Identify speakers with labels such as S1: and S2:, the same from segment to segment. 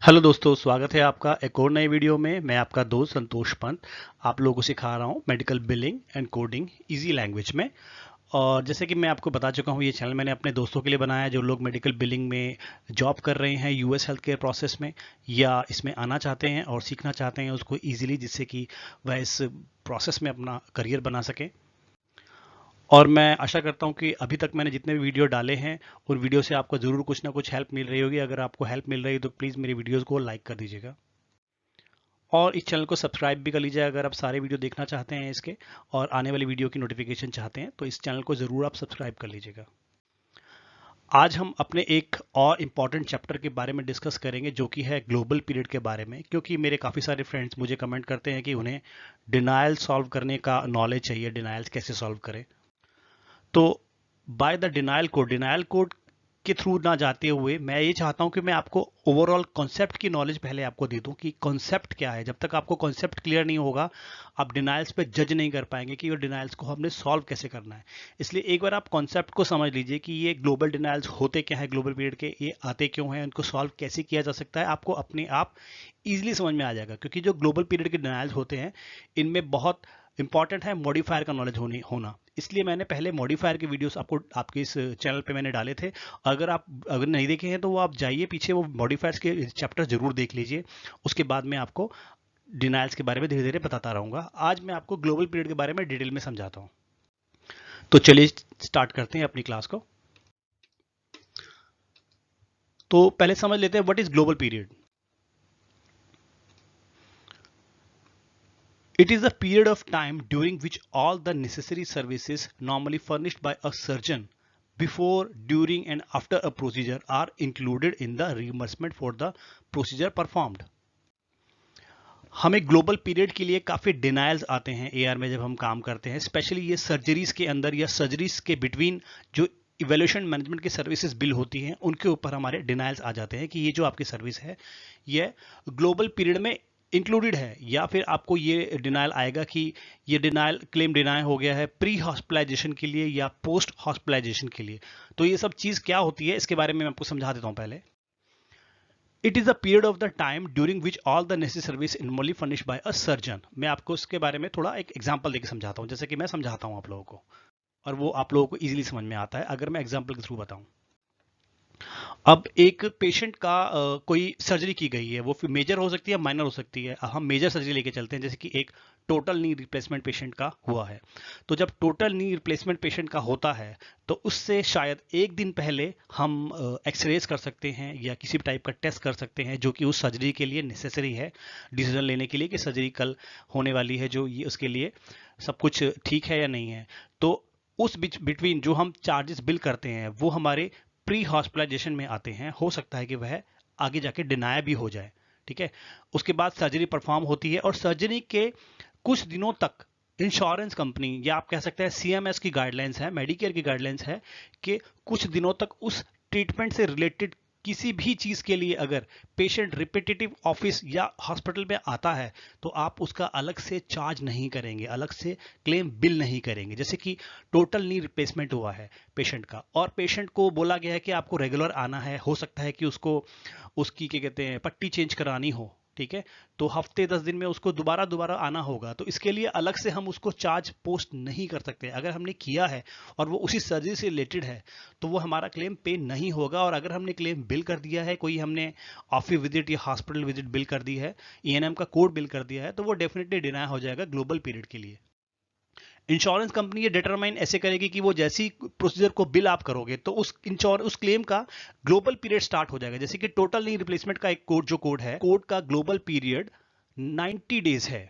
S1: Hello दोस्तों, स्वागत है आपका एक और नए वीडियो में। मैं आपका दोस्त संतोष पंत आप लोगों को सिखा रहा हूँ medical billing and coding easy language में। और जैसे कि मैं आपको बता चुका हूँ, ये चैनल मैंने अपने दोस्तों के लिए बनाया है जो लोग मेडिकल बिलिंग में जॉब कर रहे हैं यूएस हेल्थ केयर प्रोसेस में, या इसमें आना चाहते हैं और सीखना चाहते हैं उसको ईजिली, जिससे कि वह इस प्रोसेस में अपना करियर बना सकें। और मैं आशा करता हूँ कि अभी तक मैंने जितने भी वीडियो डाले हैं उन वीडियो से आपको ज़रूर कुछ ना कुछ हेल्प मिल रही होगी। अगर आपको हेल्प मिल रही है तो प्लीज़ मेरी वीडियोज़ को लाइक कर दीजिएगा और इस चैनल को सब्सक्राइब भी कर लीजिए अगर आप सारे वीडियो देखना चाहते हैं इसके, और आने वाली वीडियो की नोटिफिकेशन चाहते हैं तो इस चैनल को ज़रूर आप सब्सक्राइब कर लीजिएगा। आज हम अपने एक और इम्पॉर्टेंट चैप्टर के बारे में डिस्कस करेंगे जो कि है ग्लोबल पीरियड के बारे में, क्योंकि मेरे काफ़ी सारे फ्रेंड्स मुझे कमेंट करते हैं कि उन्हें डिनायल सॉल्व करने का नॉलेज चाहिए, डिनायल्स कैसे सॉल्व करें। तो बाय द डिनायल कोड के थ्रू ना जाते हुए मैं ये चाहता हूं कि मैं आपको ओवरऑल कॉन्सेप्ट की नॉलेज पहले आपको दे दूं कि कॉन्सेप्ट क्या है। जब तक आपको कॉन्सेप्ट क्लियर नहीं होगा आप डिनायल्स पे जज नहीं कर पाएंगे कि ये डिनायल्स को हमने सॉल्व कैसे करना है। इसलिए एक बार आप कॉन्सेप्ट को समझ लीजिए कि ये ग्लोबल डिनायल्स होते क्या है, ग्लोबल पीरियड के ये आते क्यों हैं, उनको सॉल्व कैसे किया जा सकता है, आपको अपने आप इजीली समझ में आ जाएगा। क्योंकि जो ग्लोबल पीरियड के डिनायल्स होते हैं इनमें बहुत इंपॉर्टेंट है मॉडिफायर का नॉलेज होना। इसलिए मैंने पहले मॉडिफायर के वीडियोस आपको आपके इस चैनल पे मैंने डाले थे। अगर नहीं देखे हैं तो वो आप जाइए पीछे, वो मॉडिफायर्स के चैप्टर जरूर देख लीजिए। उसके बाद मैं आपको डिनायल्स के बारे में धीरे धीरे बताता रहूंगा। आज मैं आपको ग्लोबल पीरियड के बारे में डिटेल में समझाता हूँ। तो चलिए स्टार्ट करते हैं अपनी क्लास को। तो पहले समझ लेते हैं what is global period. It is a period of time during which all the necessary services normally furnished by a surgeon before, during and after a procedure are included in the reimbursement for the procedure performed. हमें global period के लिए काफ़ी denials आते हैं AR में जब हम काम करते हैं, स्पेशली ये सर्जरीज के अंदर या सर्जरीज के बिटवीन जो इवेल्यूशन मैनेजमेंट की सर्विसेज बिल होती हैं उनके ऊपर हमारे डिनायल्स आ जाते हैं कि ये जो आपकी सर्विस है ये ग्लोबल पीरियड में इंक्लूडेड है, या फिर आपको ये डिनायल आएगा कि ये डिनायल क्लेम डिनाय हो गया है प्री हॉस्पिटलाइजेशन के लिए या पोस्ट हॉस्पिटलाइजेशन के लिए। तो ये सब चीज़ क्या होती है इसके बारे में मैं आपको समझा देता हूँ पहले। It is a period of the time during which all the necessary service इनमोली फर्निश्ड बाय अ सर्जन। मैं आपको इसके बारे में थोड़ा एक एग्जांपल देकर समझाता हूँ, जैसे कि मैं समझाता हूँ आप लोगों को, और वो आप लोगों को इजीली समझ में आता है अगर मैं एग्जांपल के थ्रू बताऊं। अब एक पेशेंट का कोई सर्जरी की गई है, वो फिर मेजर हो सकती है माइनर हो सकती है। हम मेजर सर्जरी लेके चलते हैं, जैसे कि एक टोटल नी रिप्लेसमेंट पेशेंट का हुआ है। तो जब टोटल नी रिप्लेसमेंट पेशेंट का होता है तो उससे शायद एक दिन पहले हम एक्सरेज कर सकते हैं या किसी भी टाइप का टेस्ट कर सकते हैं जो कि उस सर्जरी के लिए नेसेसरी है, डिसीजन लेने के लिए कि सर्जरी कल होने वाली है, जो ये उसके लिए सब कुछ ठीक है या नहीं है। तो उस बिटवीन जो हम चार्जेस बिल करते हैं वो हमारे प्री हॉस्पिटलाइजेशन में आते हैं। हो सकता है कि वह आगे जाके डिनाय भी हो जाए, ठीक है। उसके बाद सर्जरी परफॉर्म होती है और सर्जरी के कुछ दिनों तक इंश्योरेंस कंपनी, या आप कह सकते हैं सीएमएस की गाइडलाइंस है, मेडिकेयर की गाइडलाइंस है कि कुछ दिनों तक उस ट्रीटमेंट से रिलेटेड किसी भी चीज के लिए अगर पेशेंट रिपीटेटिव ऑफिस या हॉस्पिटल में आता है तो आप उसका अलग से चार्ज नहीं करेंगे, अलग से क्लेम बिल नहीं करेंगे। जैसे कि टोटल नी रिप्लेसमेंट हुआ है पेशेंट का और पेशेंट को बोला गया है कि आपको रेगुलर आना है, हो सकता है कि उसको उसकी क्या कहते हैं पट्टी चेंज करानी हो, ठीक है। तो हफ्ते 10 दिन में उसको दोबारा दोबारा आना होगा, तो इसके लिए अलग से हम उसको चार्ज पोस्ट नहीं कर सकते। अगर हमने किया है और वो उसी सर्जरी से रिलेटेड है तो वो हमारा क्लेम पे नहीं होगा। और अगर हमने क्लेम बिल कर दिया है, कोई हमने ऑफिस विजिट या हॉस्पिटल विजिट बिल कर दी है, ईएनएम का कोड बिल कर दिया है, तो वो डेफिनेटली डिनाय हो जाएगा ग्लोबल पीरियड के लिए। इंश्योरेंस कंपनी ये डिटरमाइन ऐसे करेगी कि वो जैसी प्रोसीजर को बिल आप करोगे तो उस क्लेम का ग्लोबल पीरियड स्टार्ट हो जाएगा। जैसे कि टोटल नी रिप्लेसमेंट का एक कोड, जो कोड है, कोड का ग्लोबल पीरियड 90 डेज है।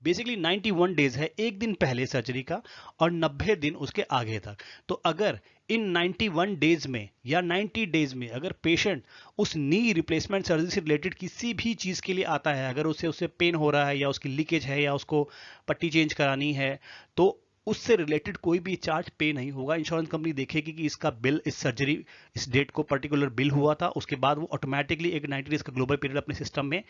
S1: बेसिकली 91 डेज है, एक दिन पहले सर्जरी का और 90 दिन उसके आगे तक। तो अगर इन 91 डेज में या 90 डेज में अगर पेशेंट उस नी रिप्लेसमेंट सर्जरी से रिलेटेड किसी भी चीज के लिए आता है, अगर उसे पेन हो रहा है या उसकी लीकेज है या उसको पट्टी चेंज करानी है, तो उससे रिलेटेड कोई भी चार्ज पे नहीं होगा। इंश्योरेंस कंपनी देखेगी कि इसका बिल, इस सर्जरी इस डेट को पर्टिकुलर बिल हुआ था, उसके बाद वो ऑटोमेटिकली एक 90 डेज का ग्लोबल पीरियड अपने सिस्टम में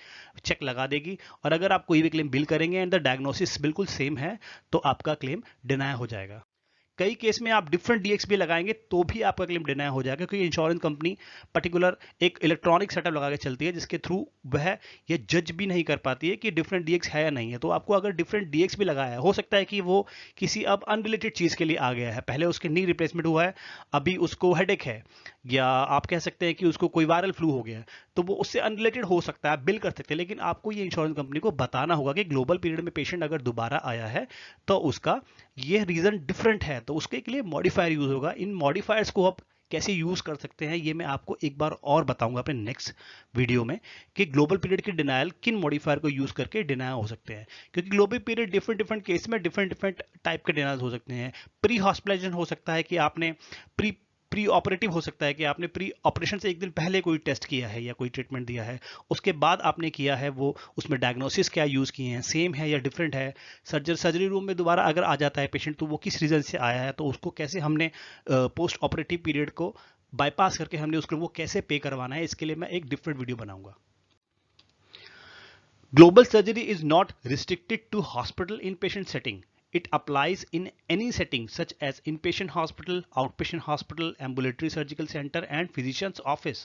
S1: चेक लगा देगी। और अगर आप कोई भी क्लेम बिल करेंगे एंड द डायग्नोसिस बिल्कुल सेम है तो आपका क्लेम डिनाय हो जाएगा। कई केस में आप डिफरेंट डीएक्स भी लगाएंगे तो भी आपका क्लेम डिनाई हो जाएगा, क्योंकि इंश्योरेंस कंपनी पर्टिकुलर एक इलेक्ट्रॉनिक सेटअप लगा के चलती है जिसके थ्रू वह ये जज भी नहीं कर पाती है कि डिफरेंट डीएक्स है या नहीं है। तो आपको अगर डिफरेंट डीएक्स भी लगाया है, हो सकता है कि वो किसी अब अनरिलेटेड चीज के लिए आ गया है, पहले उसके नी रिप्लेसमेंट हुआ है, अभी उसको हेडेक है, या आप कह सकते हैं कि उसको कोई वायरल फ्लू हो गया है, तो वो उससे अनरिलेटेड हो सकता है, आप बिल कर सकते हैं। लेकिन आपको ये इंश्योरेंस कंपनी को बताना होगा कि ग्लोबल पीरियड में पेशेंट अगर दोबारा आया है तो उसका ये रीजन डिफरेंट है, तो उसके लिए मॉडिफायर यूज होगा। इन मॉडिफायर्स को आप कैसे यूज कर सकते हैं ये मैं आपको एक बार और बताऊंगा अपने नेक्स्ट वीडियो में, कि ग्लोबल पीरियड की डिनायल किन मॉडिफायर को यूज करके डिनायल हो सकते हैं। क्योंकि global period different different case में डिफरेंट टाइप के डिनायल हो सकते हैं। प्री हॉस्पिटलाइजेशन हो सकता है कि आपने प्री ऑपरेटिव हो सकता है कि आपने प्री ऑपरेशन से एक दिन पहले कोई टेस्ट किया है या कोई ट्रीटमेंट दिया है, उसके बाद आपने किया है, वो उसमें डायग्नोसिस क्या यूज किए हैं, सेम है या डिफरेंट है। सर्जरी रूम में दोबारा अगर आ जाता है पेशेंट तो वो किस रीजन से आया है, तो उसको कैसे हमने पोस्ट ऑपरेटिव पीरियड को बाईपास करके हमने उसको वो कैसे पे करवाना है, इसके लिए मैं एक डिफरेंट वीडियो बनाऊंगा। Global surgery is not restricted to hospital inpatient setting. It applies in any setting such as inpatient hospital, outpatient hospital, ambulatory surgical center and physician's office.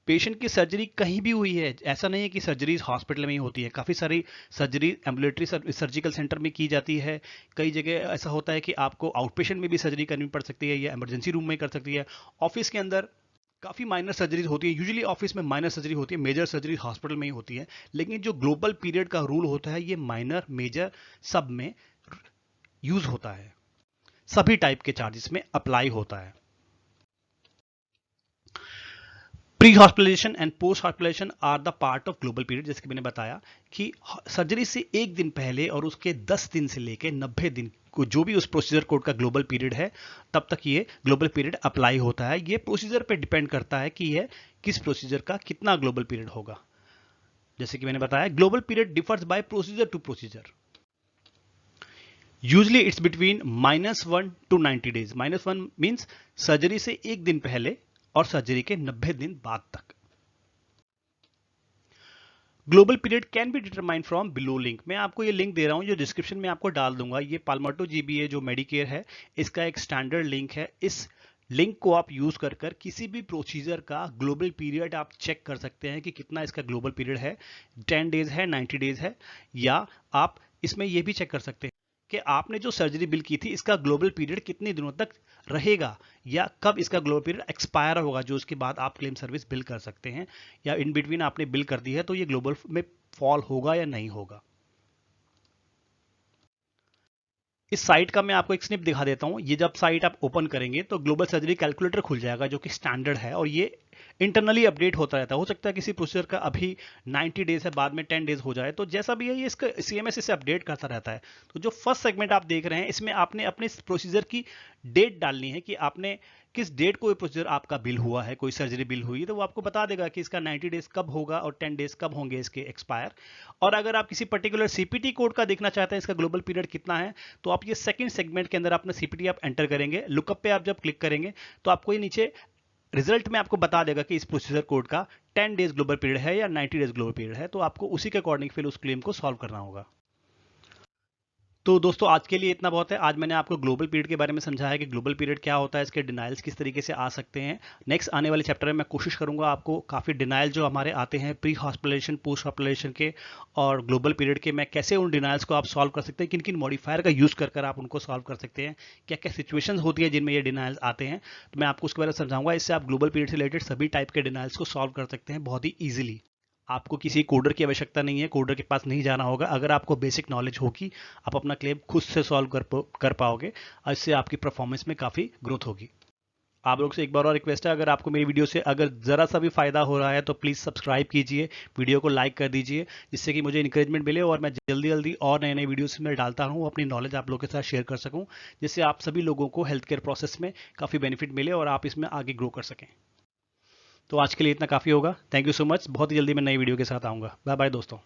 S1: Patient की सर्जरी कहीं भी हुई है, ऐसा नहीं है कि सर्जरी हॉस्पिटल में ही होती है, काफ़ी सारी सर्जरी एम्बुलेटरी सर्जिकल सेंटर में की जाती है। कई जगह ऐसा होता है कि आपको आउटपेशेंट में भी सर्जरी करनी पड़ सकती है या इमरजेंसी रूम में कर सकती है। ऑफिस के अंदर काफ़ी माइनर सर्जरीज होती है, यूजुअली ऑफिस में माइनर सर्जरी होती है, मेजर सर्जरी हॉस्पिटल में ही होती है। लेकिन जो ग्लोबल पीरियड का रूल होता है ये माइनर मेजर सब में यूज होता है, सभी टाइप के चार्जेस में अप्लाई होता है। Pre hospitalization and post hospitalization are the part of global period. जैसे कि मैंने बताया कि सर्जरी से एक दिन पहले और उसके 10 दिन से लेकर 90 दिन को जो भी उस प्रोसीजर कोड का ग्लोबल पीरियड है, तब तक ये ग्लोबल पीरियड अप्लाई होता है। ये प्रोसीजर पे डिपेंड करता है कि यह किस प्रोसीजर का कितना ग्लोबल पीरियड होगा। जैसे कि मैंने बताया, global period differs by procedure to procedure. Usually it's between -1 to 90 days. -1 means surgery से एक दिन पहले और सर्जरी के 90 दिन बाद तक। Global period can be determined from below link. मैं आपको ये लिंक दे रहा हूं जो डिस्क्रिप्शन में आपको डाल दूंगा। ये पाल्मर्टो जीबीए जो मेडिकेयर है, इसका एक स्टैंडर्ड लिंक है। इस लिंक को आप यूज कर किसी भी प्रोसीजर का ग्लोबल पीरियड आप चेक कर सकते हैं कि कितना इसका ग्लोबल पीरियड है, 10 डेज है, 90 डेज है, या आप इसमें यह भी चेक कर सकते हैं कि आपने जो सर्जरी बिल की थी इसका ग्लोबल पीरियड कितने दिनों तक रहेगा, या कब इसका ग्लोबल पीरियड एक्सपायर होगा, जो उसके बाद आप क्लेम सर्विस बिल कर सकते हैं, या इन बिटवीन आपने बिल कर दी है तो ये ग्लोबल में फॉल होगा या नहीं होगा। इस साइट का मैं आपको एक स्निप दिखा देता हूं। ये जब साइट आप ओपन करेंगे तो ग्लोबल सर्जरी कैलकुलेटर खुल जाएगा जो कि स्टैंडर्ड है, और ये इंटरनली अपडेट होता रहता है। हो सकता है किसी प्रोसीजर का अभी 90 डेज है, बाद में 10 डेज हो जाए, तो जैसा भी है ये इसका सीएमएस इसे अपडेट करता रहता है। तो जो फर्स्ट सेगमेंट आप देख रहे हैं, इसमें आपने अपने प्रोसीजर की डेट डालनी है कि आपने किस डेट को प्रोसीजर आपका बिल हुआ है, कोई सर्जरी बिल हुई है, तो वो आपको बता देगा कि इसका 90 डेज कब होगा और 10 डेज कब होंगे इसके एक्सपायर। और अगर आप किसी पर्टिकुलर सीपीटी कोड का देखना चाहते हैं इसका ग्लोबल पीरियड कितना है, तो आप ये सेकंड सेगमेंट के अंदर अपना सीपीटी आप एंटर करेंगे। लुकअप पे आप जब क्लिक करेंगे तो आपको ये नीचे रिजल्ट में आपको बता देगा कि इस प्रोसीजर कोड का 10 डेज ग्लोबल पीरियड है या 90 डेज ग्लोबल पीरियड है, तो आपको उसी के अकॉर्डिंग फिर उस क्लेम को सॉल्व करना होगा। तो दोस्तों आज के लिए इतना बहुत है। आज मैंने आपको ग्लोबल पीरियड के बारे में समझाया कि ग्लोबल पीरियड क्या होता है, इसके डिनाइल्स किस तरीके से आ सकते हैं। नेक्स्ट आने वाले चैप्टर में मैं कोशिश करूंगा आपको काफ़ी डिनाइल जो हमारे आते हैं प्री हॉस्पिटलाइजेशन पोस्ट हॉस्पिटलाइजेशन के और ग्लोबल पीरियड के, मैं कैसे उन डिनाइल्स को आप सॉल्व कर सकते हैं, किन किन मॉडिफायर का यूज़ कर आप उनको सॉल्व कर सकते हैं, क्या क्या सिचुएशन होती है जिनमें ये डिनाइल्स आते हैं, तो मैं आपको उसके बारे में समझाऊंगा। इससे आप ग्लोबल पीरियड से रिलेटेड सभी टाइप के डिनाइल्स को सॉल्व कर सकते हैं बहुत ही ईजिली। आपको किसी कोडर की आवश्यकता नहीं है, कोडर के पास नहीं जाना होगा। अगर आपको बेसिक नॉलेज होगी आप अपना क्लेम खुद से सॉल्व कर पाओगे, और इससे आपकी परफॉर्मेंस में काफ़ी ग्रोथ होगी। आप लोग से एक बार और रिक्वेस्ट है, अगर आपको मेरी वीडियो से अगर ज़रा सा भी फायदा हो रहा है तो प्लीज़ सब्सक्राइब कीजिए, वीडियो को लाइक कर दीजिए, जिससे कि मुझे इंकरेजमेंट मिले और मैं जल्दी जल्दी और नए नए वीडियोस में डालता हूँ, अपनी नॉलेज आप लोगों के साथ शेयर कर सकूँ, जिससे आप सभी लोगों को हेल्थ केयर प्रोसेस में काफ़ी बेनिफिट मिले और आप इसमें आगे ग्रो कर सकें। तो आज के लिए इतना काफ़ी होगा। Thank you so much. बहुत ही जल्दी मैं नई वीडियो के साथ आऊँगा। बाय बाय दोस्तों।